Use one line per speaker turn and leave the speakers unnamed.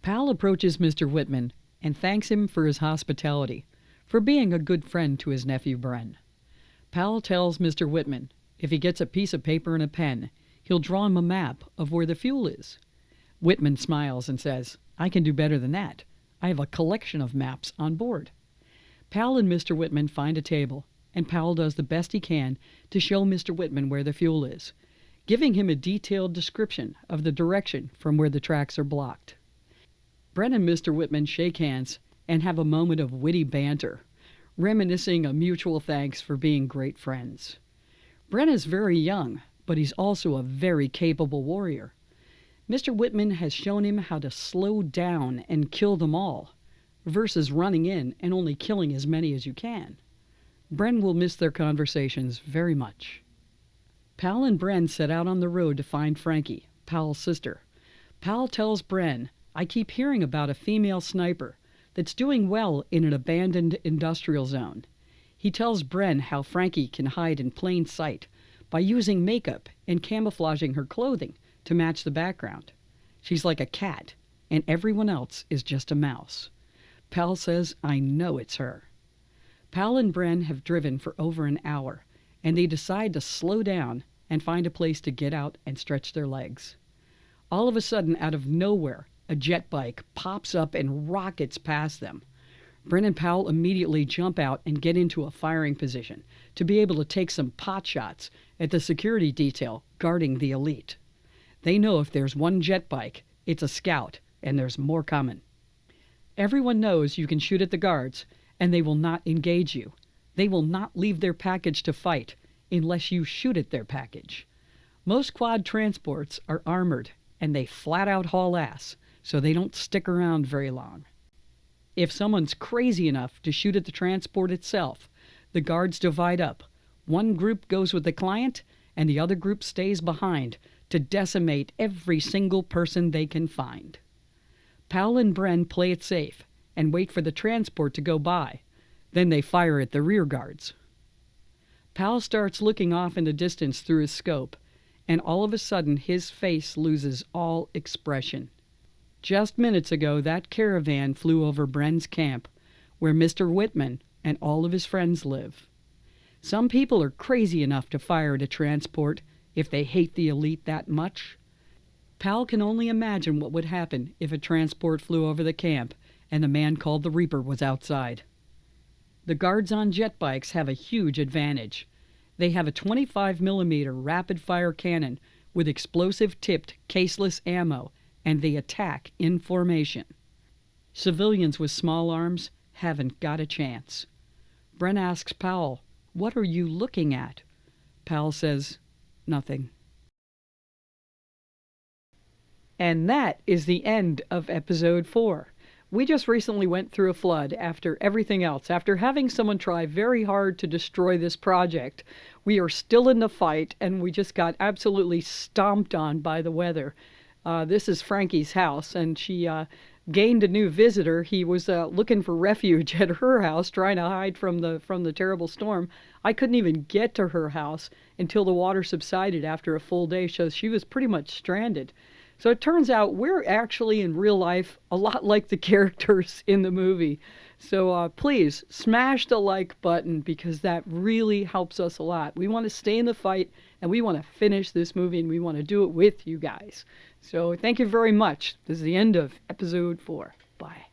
Pal approaches Mr. Whitman and thanks him for his hospitality, for being a good friend to his nephew Bren. Pal tells Mr. Whitman if he gets a piece of paper and a pen, he'll draw him a map of where the fuel is. Whitman smiles and says, "I can do better than that. I have a collection of maps on board." Pal and Mr. Whitman find a table, and Pal does the best he can to show Mr. Whitman where the fuel is, giving him a detailed description of the direction from where the tracks are blocked. Bren and Mr. Whitman shake hands and have a moment of witty banter, reminiscing a mutual thanks for being great friends. Bren is very young, but he's also a very capable warrior. Mr. Whitman has shown him how to slow down and kill them all, versus running in and only killing as many as you can. Bren will miss their conversations very much. Pal and Bren set out on the road to find Frankie, Pal's sister. Pal tells Bren, "I keep hearing about a female sniper that's doing well in an abandoned industrial zone." He tells Bren how Frankie can hide in plain sight by using makeup and camouflaging her clothing to match the background. She's like a cat, and everyone else is just a mouse. Pal says, "I know it's her." Pal and Bren have driven for over an hour, and they decide to slow down and find a place to get out and stretch their legs. All of a sudden, out of nowhere, a jet bike pops up and rockets past them. Bren and Pal immediately jump out and get into a firing position to be able to take some pot shots at the security detail guarding the elite. They know if there's one jet bike, it's a scout, and there's more coming. Everyone knows you can shoot at the guards, and they will not engage you. They will not leave their package to fight unless you shoot at their package. Most quad transports are armored, and they flat out haul ass, so they don't stick around very long. If someone's crazy enough to shoot at the transport itself, the guards divide up. One group goes with the client, and the other group stays behind to decimate every single person they can find. Pal and Bren play it safe and wait for the transport to go by. Then they fire at the rear guards. Pal starts looking off in the distance through his scope, and all of a sudden his face loses all expression. Just minutes ago, that caravan flew over Bren's camp, where Mr. Whitman and all of his friends live. Some people are crazy enough to fire at a transport if they hate the elite that much. Pal can only imagine what would happen if a transport flew over the camp and the man called the Reaper was outside. The guards on jet bikes have a huge advantage. They have a 25mm rapid-fire cannon with explosive-tipped caseless ammo, and they attack in formation. Civilians with small arms haven't got a chance. Bren asks Pal, "What are you looking at?" Pal says, "Nothing." And that is the end of episode 4. We just recently went through a flood after everything else. After having someone try very hard to destroy this project, we are still in the fight, and we just got absolutely stomped on by the weather. This is Frankie's house, and she gained a new visitor. He was looking for refuge at her house, trying to hide from the terrible storm. I couldn't even get to her house until the water subsided after a full day, so she was pretty much stranded. So it turns out we're actually in real life a lot like the characters in the movie. So please smash the like button, because that really helps us a lot. We want to stay in the fight, and we want to finish this movie, and we want to do it with you guys. So thank you very much. This is the end of episode 4. Bye.